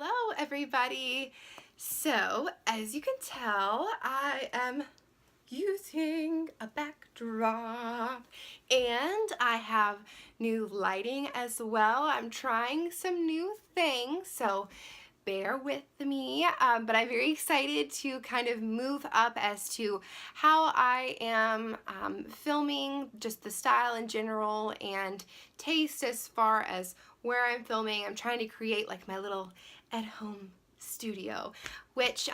Hello everybody. So as you can tell, I am using a backdrop and I have new lighting as well. I'm trying some new things, so bear with me, but I'm very excited to kind of move up as to how I am filming, just the style in general and taste as far as where I'm filming. I'm trying to create like my little at-home studio, which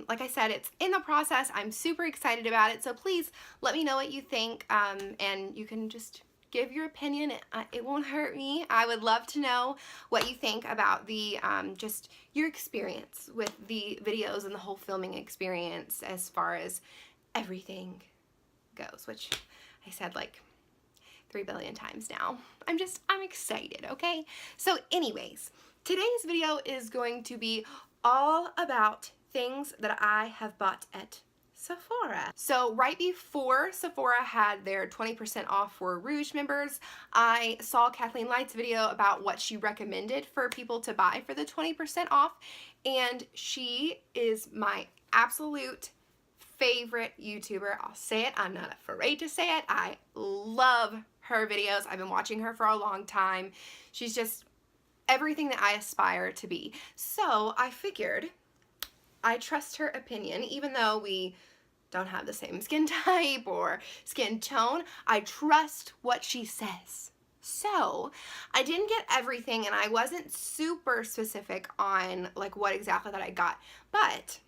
like I said, it's in the process. I'm super excited about it, so please let me know what you think, and you can just give your opinion. It won't hurt me. I would love to know what you think about the just your experience with the videos and the whole filming experience as far as everything goes, which I said like 3 billion times now. I'm excited, okay? So anyways, today's video is going to be all about things that I have bought at Sephora. So right before Sephora had their 20% off for Rouge members, I saw KathleenLights' video about what she recommended for people to buy for the 20% off, and she is my absolute favorite YouTuber. I'll say it, I'm not afraid to say it. I love her videos. I've been watching her for a long time. She's just everything that I aspire to be. So I figured I trust her opinion, even though we don't have the same skin type or skin tone. I trust what she says. So I didn't get everything, and I wasn't super specific on like what exactly that I got, but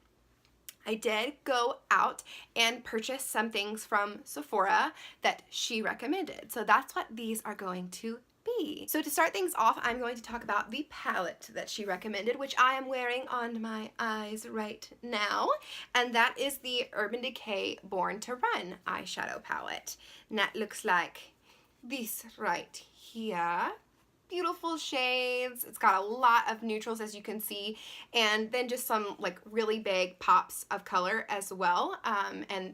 I did go out and purchase some things from Sephora that she recommended. So that's what these are going to be. So to start things off, I'm going to talk about the palette that she recommended, which I am wearing on my eyes right now, and that is the Urban Decay Born to Run eyeshadow palette. And that looks like this right here. Beautiful shades. It's got a lot of neutrals, as you can see, and then just some like really big pops of color as well, and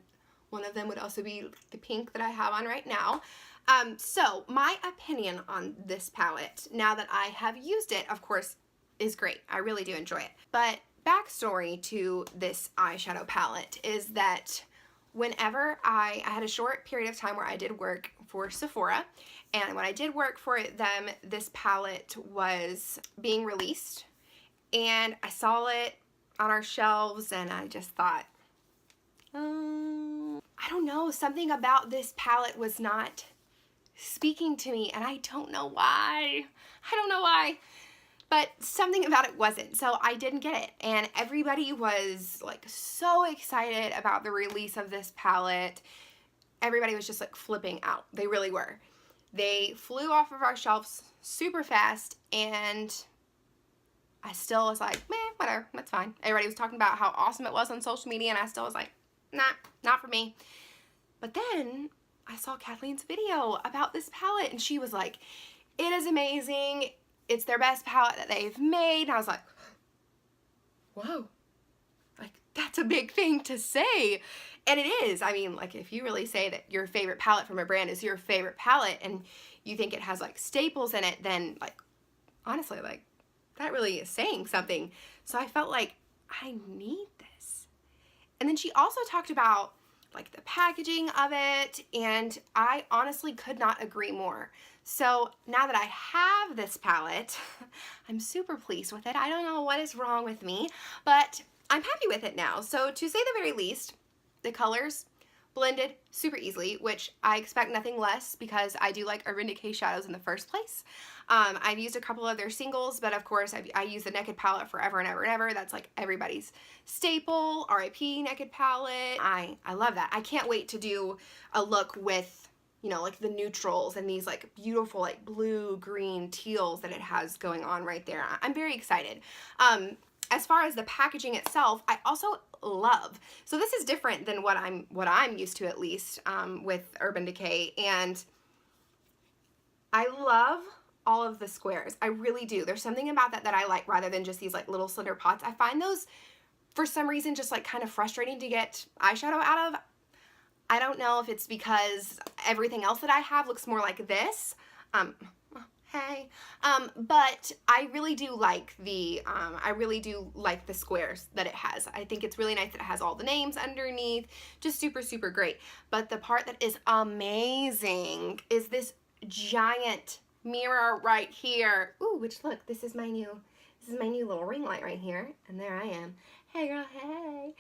one of them would also be the pink that I have on right now. So my opinion on this palette, now that I have used it, of course, is great. I really do enjoy it. But backstory to this eyeshadow palette is that whenever I had a short period of time where I did work for Sephora, and when I did work for them, this palette was being released, and I saw it on our shelves, and I just thought, I don't know, something about this palette was not speaking to me, and I don't know why. But something about it wasn't, so I didn't get it, and everybody was like so excited about the release of this palette. Everybody was just like flipping out. They really were. They flew off of our shelves super fast, and I still was like, meh, whatever, that's fine. Everybody was talking about how awesome it was on social media, and I still was like, nah, not for me. But then I saw Kathleen's video about this palette, and she was like, it is amazing. It's their best palette that they've made. And I was like, whoa, like that's a big thing to say. And it is. I mean, like if you really say that your favorite palette from a brand is your favorite palette and you think it has like staples in it, then like honestly, like that really is saying something. So I felt like I need this. And then she also talked about like the packaging of it, and I honestly could not agree more. So now that I have this palette, I'm super pleased with it. I don't know what is wrong with me, but I'm happy with it now. So to say the very least, the colors blended super easily, which I expect nothing less because I do like Urban Decay shadows in the first place. I've used a couple of their singles, but of course I use the Naked palette forever and ever and ever. That's like everybody's staple, RIP Naked palette. I love that. I can't wait to do a look with, you know, like the neutrals and these like beautiful like blue, green, teals that it has going on right there. I'm very excited. As far as the packaging itself, I also love. So this is different than what I'm used to, at least, with Urban Decay, and I love all of the squares. I really do. There's something about that I like rather than just these like little slender pots. I find those for some reason just like kind of frustrating to get eyeshadow out of. I don't know if it's because everything else that I have looks more like this. Hey. But I really do like the squares that it has. I think it's really nice that it has all the names underneath. Just super, super great. But the part that is amazing is this giant mirror right here. Ooh, which look, this is my new little ring light right here. And there I am. Hey girl, hey.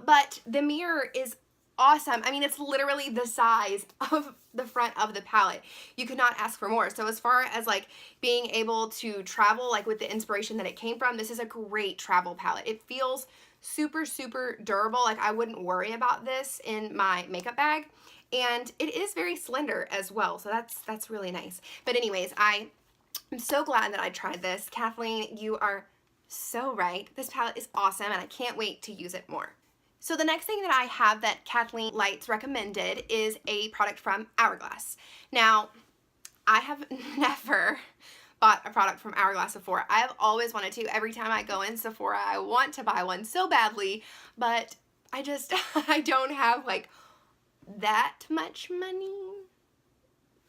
But the mirror is awesome. I mean, it's literally the size of the front of the palette. You could not ask for more. So as far as like being able to travel, like with the inspiration that it came from, this is a great travel palette. It feels super, super durable. Like I wouldn't worry about this in my makeup bag. And it is very slender as well. So that's really nice. But anyways, I'm so glad that I tried this. Kathleen, you are so right. This palette is awesome and I can't wait to use it more. So the next thing that I have that KathleenLights recommended is a product from Hourglass. Now, I have never bought a product from Hourglass before. I have always wanted to. Every time I go in Sephora, I want to buy one so badly, but I don't have like that much money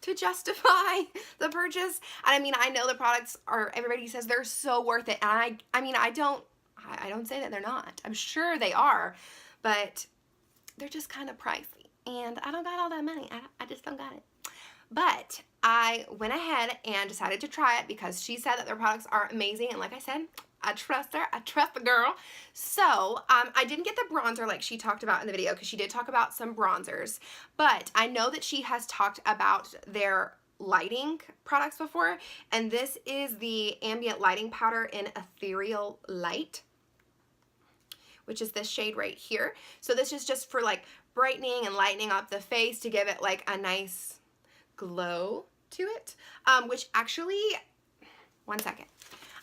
to justify the purchase. And I mean, I know the products are, everybody says they're so worth it. And I don't say that they're not. I'm sure they are, but they're just kind of pricey. And I don't got all that money. I just don't got it. But I went ahead and decided to try it because she said that their products are amazing. And like I said, I trust her. I trust the girl. So I didn't get the bronzer like she talked about in the video because she did talk about some bronzers. But I know that she has talked about their lighting products before. And this is the ambient lighting powder in Ethereal Light, which is this shade right here. So this is just for like brightening and lightening up the face to give it like a nice glow to it, which actually, one second.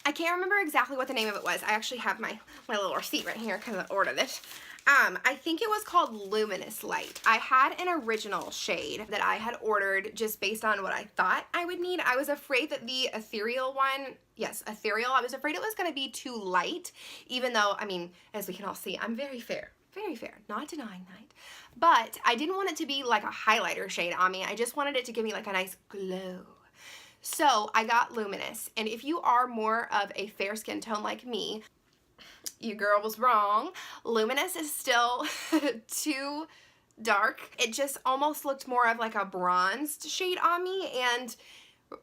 I can't remember exactly what the name of it was. I actually have my little receipt right here because I ordered it. I think it was called Luminous Light. I had an original shade that I had ordered just based on what I thought I would need. I was afraid that the ethereal one, yes, ethereal, I was afraid it was going to be too light, even though, I mean, as we can all see, I'm very fair, not denying that. But I didn't want it to be like a highlighter shade on me. I just wanted it to give me like a nice glow. So I got Luminous, and if you are more of a fair skin tone like me, your girl was wrong. Luminous is still too dark. It just almost looked more of like a bronzed shade on me, and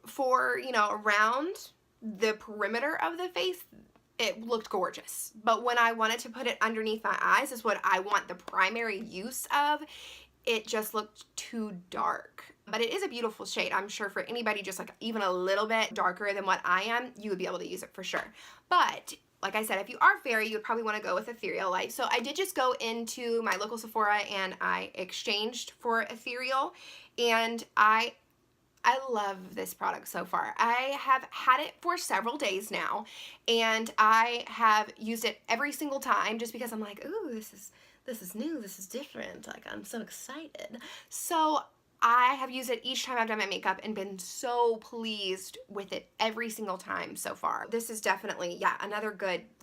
for, you know, around the perimeter of the face, it looked gorgeous. But when I wanted to put it underneath my eyes, is what I want the primary use of, it just looked too dark. But it is a beautiful shade. I'm sure for anybody just like even a little bit darker than what I am, you would be able to use it for sure. But like I said, if you are fairy, you would probably want to go with Ethereal Light. So I did just go into my local Sephora and I exchanged for Ethereal, and I love this product so far. I have had it for several days now, and I have used it every single time just because I'm like, ooh, this is new, this is different. Like, I'm so excited. So I have used it each time I've done my makeup and been so pleased with it every single time so far. This is definitely, yeah, another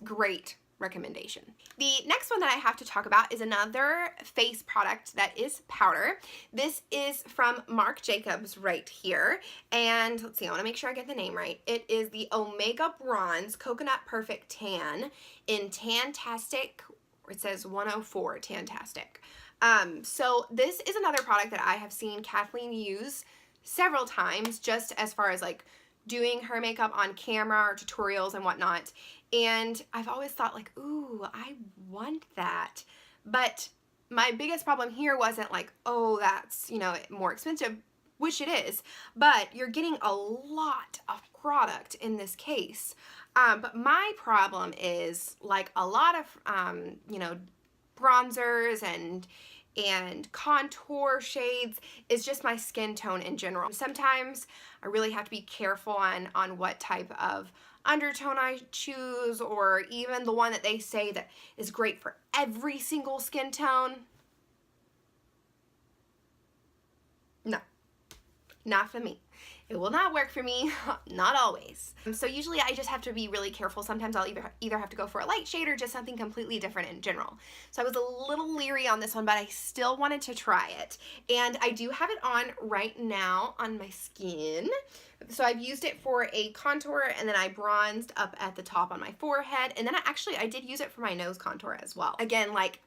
great recommendation. The next one that I have to talk about is another face product that is powder. This is from Marc Jacobs right here. And let's see, I want to make sure I get the name right. It is the Omega Bronze Coconut Perfect Tan in Tantastic. It says 104 Tantastic. So this is another product that I have seen Kathleen use several times, just as far as like doing her makeup on camera or tutorials and whatnot. And I've always thought like, ooh, I want that. But my biggest problem here wasn't like, oh, that's, you know, more expensive, which it is, but you're getting a lot of product in this case. But my problem is like a lot of, you know, bronzers and contour shades is just my skin tone in general. Sometimes I really have to be careful on what type of undertone I choose, or even the one that they say that is great for every single skin tone. No, not for me. It will not work for me, not always. So usually I just have to be really careful. Sometimes I'll either have to go for a light shade or just something completely different in general. So I was a little leery on this one, but I still wanted to try it. And I do have it on right now on my skin. So I've used it for a contour, and then I bronzed up at the top on my forehead. And then I did use it for my nose contour as well. Again, like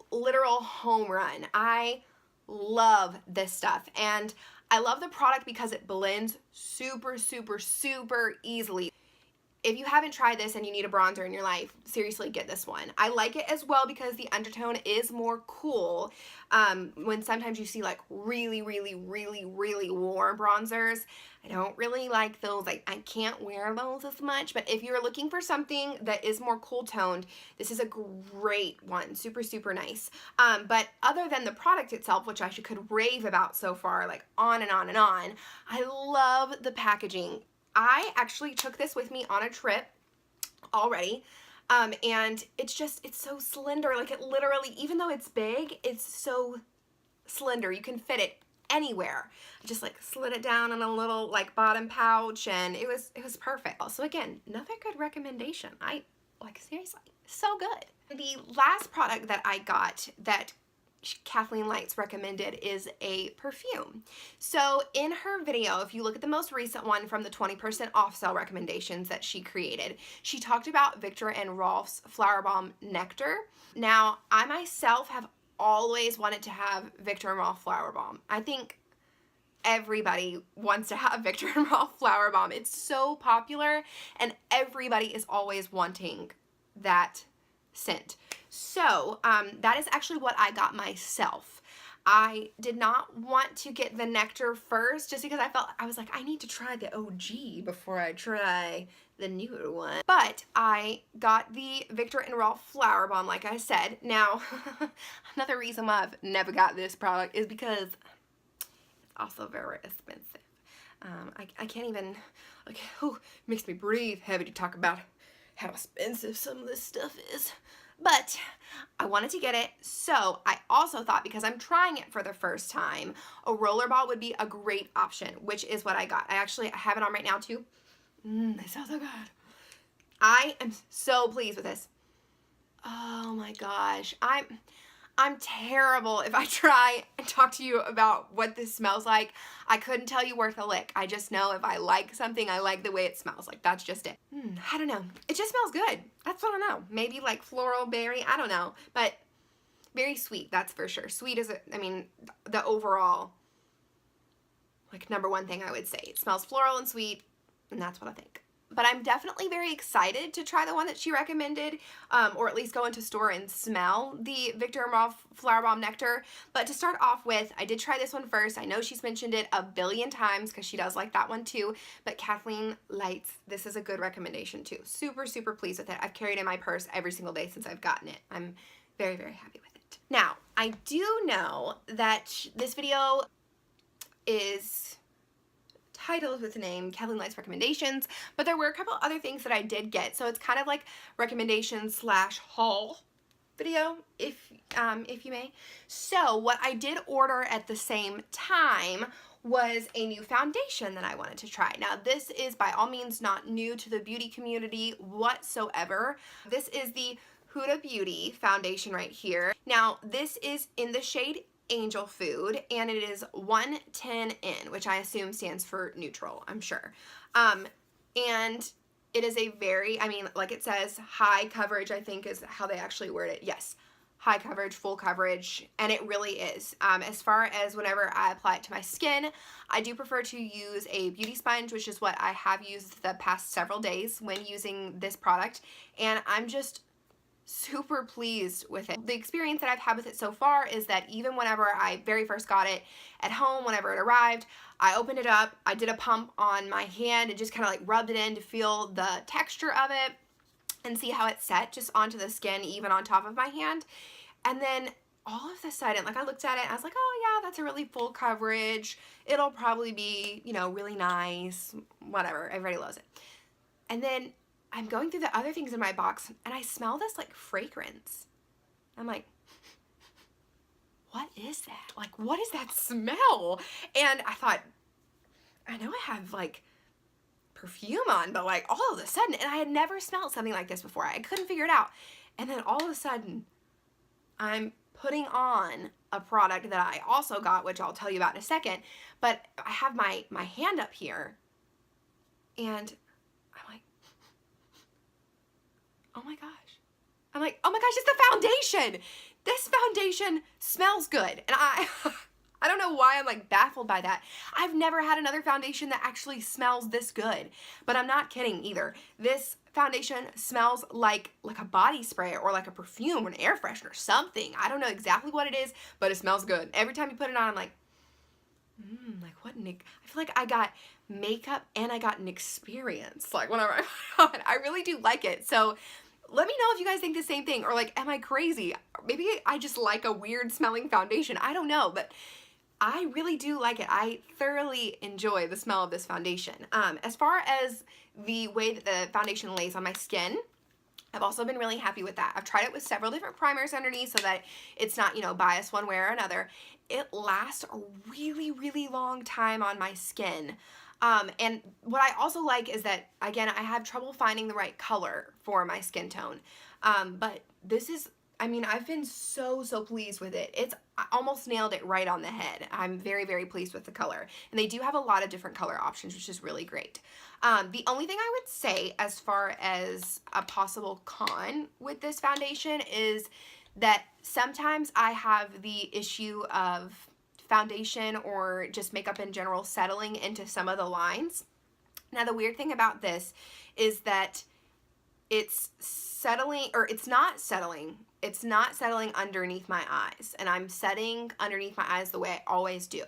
literal home run. I love this stuff. And I love the product because it blends super, super, super easily. If you haven't tried this and you need a bronzer in your life, seriously get this one. I like it as well because the undertone is more cool. When sometimes you see like really, really, really, really warm bronzers, I don't really like those. I can't wear those as much, but if you're looking for something that is more cool toned, this is a great one. Super, super nice. But other than the product itself, which I could rave about so far, like on and on and on, I love the packaging. I actually took this with me on a trip already, and it's so slender. Like it literally, even though it's big, it's so slender. You can fit it anywhere. I just like slid it down in a little like bottom pouch, and it was perfect. So again, another good recommendation. I like, seriously, so good. The last product that I got that KathleenLights recommended is a perfume. So in her video, if you look at the most recent one from the 20% off sale recommendations that she created, she talked about Vicktor&Rolf's Flower Bomb Nectar. Now, I myself have always wanted to have Vicktor&Rolf Flower Bomb. I think everybody wants to have Vicktor&Rolf Flower Bomb. It's so popular, and everybody is always wanting that scent. So that is actually what I got myself. I did not want to get the nectar first just because I was like, I need to try the OG before I try the newer one. But I got the Vicktor&Rolf Flower Bomb, like I said. Now, another reason why I've never got this product is because it's also very expensive. I can't even, like, makes me breathe heavy to talk about how expensive some of this stuff is. But I wanted to get it, so I also thought, because I'm trying it for the first time, a roller ball would be a great option, which is what I got. I have it on right now too. They smell so good. I am so pleased with this. Oh my gosh. I'm terrible if I try and talk to you about what this smells like. I couldn't tell you worth a lick. I just know if I like something, I like the way it smells. Like, that's just it. I don't know. It just smells good. That's what I know. Maybe like floral, berry, I don't know. But very sweet, that's for sure. Sweet is, the overall, like, #1 thing I would say. It smells floral and sweet, and that's what I think. But I'm definitely very excited to try the one that she recommended, or at least go into store and smell the Vicktor&Rolf Flower Bomb Nectar. But to start off with, I did try this one first. I know she's mentioned it a billion times because she does like that one too. But KathleenLights, this is a good recommendation too. Super, super pleased with it. I've carried it in my purse every single day since I've gotten it. I'm very, very happy with it. Now, I do know that this video is titled with the name KathleenLights Recommendations, but there were a couple other things that I did get, so it's kind of like recommendations / haul video, if you may. So what I did order at the same time was a new foundation that I wanted to try. Now, this is by all means not new to the beauty community whatsoever. This is the Huda Beauty foundation right here. Now, this is in the shade Angel Food, and it is 110N, which I assume stands for neutral, I'm sure. And it is a very, like it says, high coverage, I think is how they actually word it. Yes, high coverage, full coverage, and it really is. As far as whenever I apply it to my skin, I do prefer to use a beauty sponge, which is what I have used the past several days when using this product, and I'm just super pleased with it. The experience that I've had with it so far is that even whenever I very first got it at home, whenever it arrived, I opened it up, I did a pump on my hand and just kind of like rubbed it in to feel the texture of it and see how it set just onto the skin, even on top of my hand. And then all of a sudden, like, I looked at it and I was like, oh yeah, that's a really full coverage. It'll probably be, really nice, whatever, everybody loves it. And then I'm going through the other things in my box and I smell this like fragrance. I'm like, what is that? Like, what is that smell? And I thought, I know I have like perfume on, but like all of a sudden, and I had never smelled something like this before. I couldn't figure it out. And then all of a sudden, I'm putting on a product that I also got, which I'll tell you about in a second, but I have my hand up here, and I'm like, oh my gosh. I'm like, oh my gosh, it's the foundation. This foundation smells good. And I don't know why I'm like baffled by that. I've never had another foundation that actually smells this good, but I'm not kidding either. This foundation smells like a body spray or like a perfume or an air freshener or something. I don't know exactly what it is, but it smells good. Every time you put it on, I'm like, like what I feel like I got makeup and I got an experience. Like whenever I put it on, I really do like it. So let me know if you guys think the same thing, or like, am I crazy? Maybe I just like a weird smelling foundation. I don't know, but I really do like it. I thoroughly enjoy the smell of this foundation. As far as the way that the foundation lays on my skin, I've also been really happy with that. I've tried it with several different primers underneath so that it's not, you know, biased one way or another. It lasts a really, really long time on my skin. And what I also like is that, again, I have trouble finding the right color for my skin tone. But this is, I mean, I've been so pleased with it. I almost nailed it right on the head. I'm very, very pleased with the color. And they do have a lot of different color options, which is really great. The only thing I would say as far as a possible con with this foundation is that sometimes I have the issue of foundation or just makeup in general settling into some of the lines. Now, the weird thing about this is that it's settling, or it's not settling underneath my eyes, and I'm setting underneath my eyes the way I always do.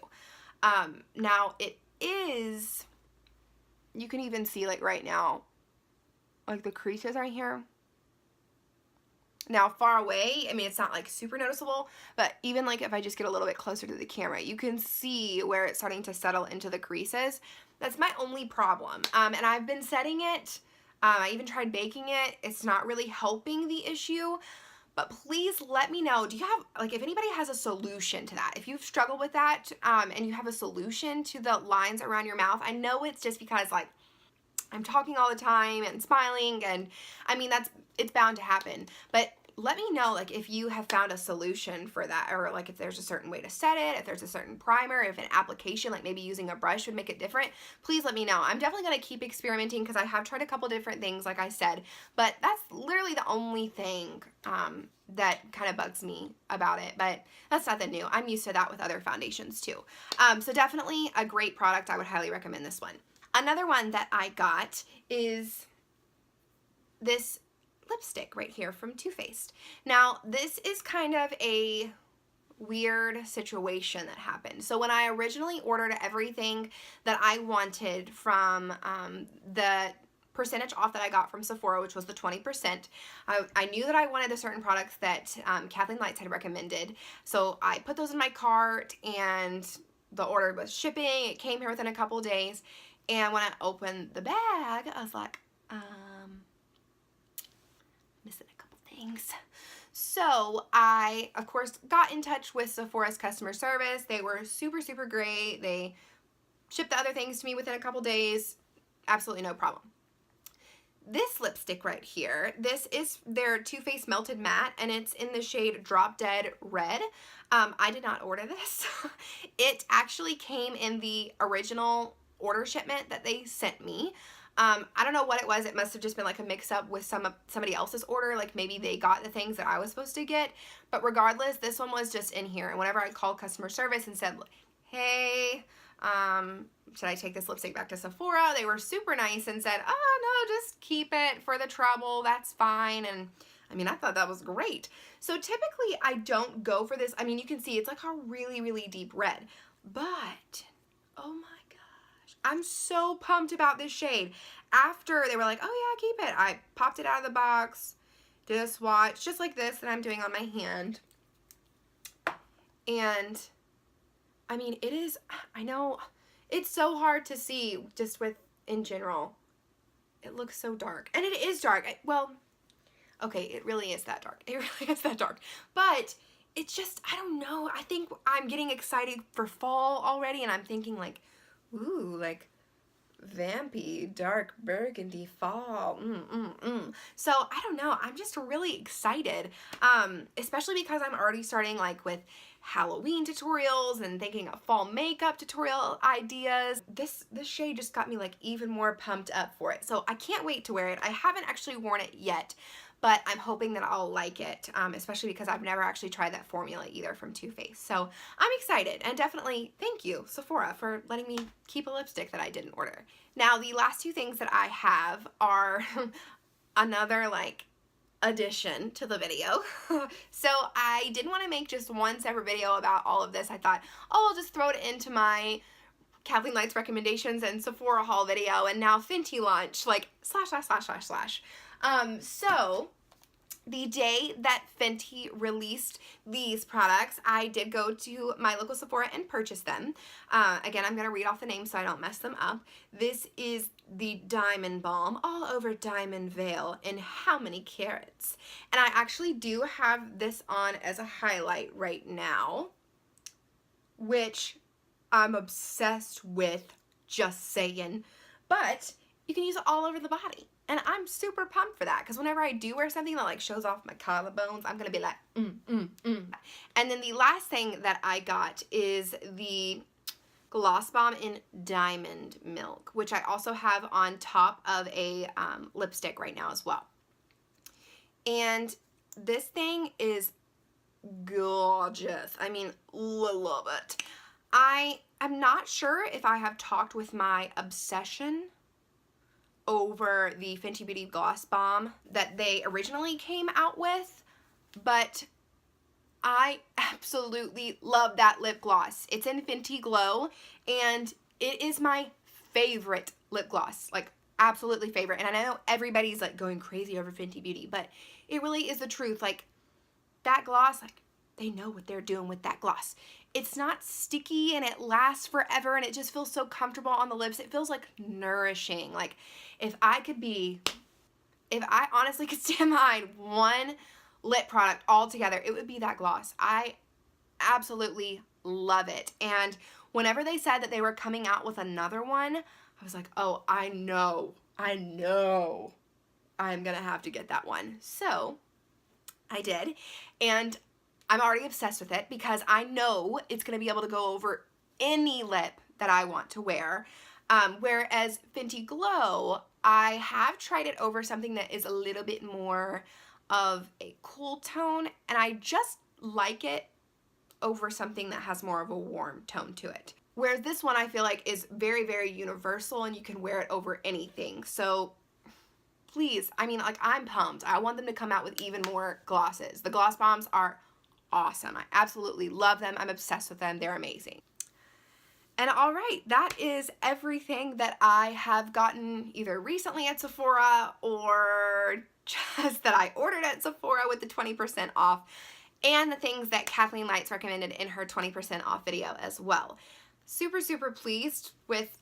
Now it is, you can even see like right now, like the creases right here. Now far away, I mean, it's not like super noticeable, but even like if I just get a little bit closer to the camera, you can see where it's starting to settle into the creases. That's my only problem. And I've been setting it, I even tried baking it. It's not really helping the issue, but please let me know. Do you have, like, if anybody has a solution to that, if you've struggled with that, and you have a solution to the lines around your mouth. I know it's just because like I'm talking all the time and smiling, and I mean, it's bound to happen, but let me know like if you have found a solution for that, or like if there's a certain way to set it, if there's a certain primer, if an application like maybe using a brush would make it different. Please let me know. I'm definitely going to keep experimenting because I have tried a couple different things, like I said, but that's literally the only thing that kind of bugs me about it, but that's nothing new. I'm used to that with other foundations too. So definitely a great product. I would highly recommend this one. Another one that I got is this lipstick right here from Too Faced. Now, this is kind of a weird situation that happened. So when I originally ordered everything that I wanted from the percentage off that I got from Sephora, which was the 20%, I knew that I wanted the certain products that KathleenLights had recommended. So I put those in my cart, and the order was shipping. It came here within a couple of days. And when I opened the bag, I was like, missing a couple things. So I, of course, got in touch with Sephora's customer service. They were super great. They shipped the other things to me within a couple days. Absolutely no problem. This lipstick right here, this is their Too Faced Melted Matte, and it's in the shade Drop Dead Red. I did not order this. It actually came in the original order shipment that they sent me. I don't know what it was. It must have just been like a mix-up with somebody else's order. Like maybe they got the things that I was supposed to get. But regardless, this one was just in here. And whenever I called customer service and said, hey, should I take this lipstick back to Sephora? They were super nice and said, oh, no, just keep it for the trouble. That's fine. And I mean, I thought that was great. So typically I don't go for this. I mean, you can see it's like a really deep red. But, oh my gosh, I'm so pumped about this shade. After they were like, oh yeah, keep it, I popped it out of the box, did a swatch, just like this that I'm doing on my hand. And, I mean, it is, I know, it's so hard to see just with, in general. It looks so dark. And it is dark. Well, okay, it really is that dark. It really is that dark. But it's just, I don't know. I think I'm getting excited for fall already, and I'm thinking like, Ooh, like vampy, dark burgundy fall. So I don't know. I'm just really excited, especially because I'm already starting like with Halloween tutorials and thinking of fall makeup tutorial ideas. This shade just got me like even more pumped up for it. So I can't wait to wear it. I haven't actually worn it yet, but I'm hoping that I'll like it, especially because I've never actually tried that formula either from Too Faced. So I'm excited, and definitely thank you, Sephora, for letting me keep a lipstick that I didn't order. Now, the last two things that I have are another like addition to the video. So I didn't want to make just one separate video about all of this. I thought, oh, I'll just throw it into my Kathleen Lights recommendations and Sephora haul video, and now Fenty launch, like slash. So the day that Fenty released these products, I did go to my local Sephora and purchase them. Again, I'm going to read off the names so I don't mess them up. This is the Diamond Balm All Over Diamond Veil in How Many Carats? And I actually do have this on as a highlight right now, which I'm obsessed with, just saying. But you can use it all over the body. And I'm super pumped for that, because whenever I do wear something that like shows off my collarbones, I'm going to be like, And then the last thing that I got is the Gloss Bomb in Diamond Milk, which I also have on top of a lipstick right now as well. And this thing is gorgeous. I mean, love it. I am not sure if I have talked with my obsession over the Fenty Beauty Gloss Bomb that they originally came out with, but I absolutely love that lip gloss. It's in Fenty Glow, and it is my favorite lip gloss, like absolutely favorite. And I know everybody's like going crazy over Fenty Beauty, but it really is the truth. Like that gloss, like they know what they're doing with that gloss. It's not sticky and it lasts forever and it just feels so comfortable on the lips. It feels like nourishing. Like if I honestly could stand behind one lip product altogether, it would be that gloss. I absolutely love it. And whenever they said that they were coming out with another one, I was like, oh, I know I'm gonna have to get that one. So I did, and I'm already obsessed with it because I know it's going to be able to go over any lip that I want to wear. Whereas Fenty Glow, I have tried it over something that is a little bit more of a cool tone, and I just like it over something that has more of a warm tone to it. Whereas this one I feel like is very, very universal and you can wear it over anything. So please, I mean, like I'm pumped. I want them to come out with even more glosses. The gloss bombs are awesome. I absolutely love them. I'm obsessed with them. They're amazing. And all right, that is everything that I have gotten either recently at Sephora or just that I ordered at Sephora with the 20% off, and the things that Kathleen Lights recommended in her 20% off video as well. Super, super pleased with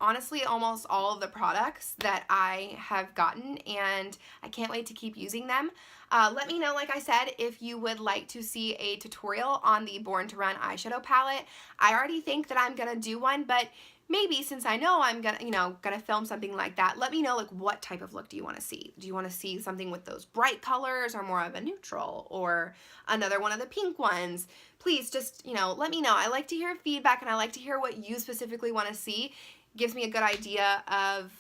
honestly almost all of the products that I have gotten, and I can't wait to keep using them. Let me know, like I said, if you would like to see a tutorial on the Born to Run eyeshadow palette. I already think that I'm gonna do one, but maybe since I know I'm gonna film something like that, let me know like what type of look do you want to see. Do you want to see something with those bright colors or more of a neutral or another one of the pink ones? Please just, let me know. I like to hear feedback and I like to hear what you specifically want to see. Gives me a good idea of,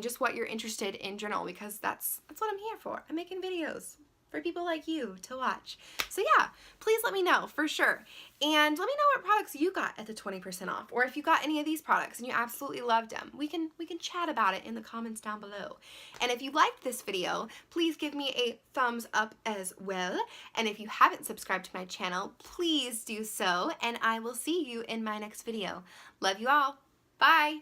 just what you're interested in general, because that's what I'm here for. I'm making videos for people like you to watch. So yeah, please let me know for sure. And let me know what products you got at the 20% off, or if you got any of these products and you absolutely loved them. We can chat about it in the comments down below. And if you liked this video, please give me a thumbs up as well. And if you haven't subscribed to my channel, please do so, and I will see you in my next video. Love you all. Bye.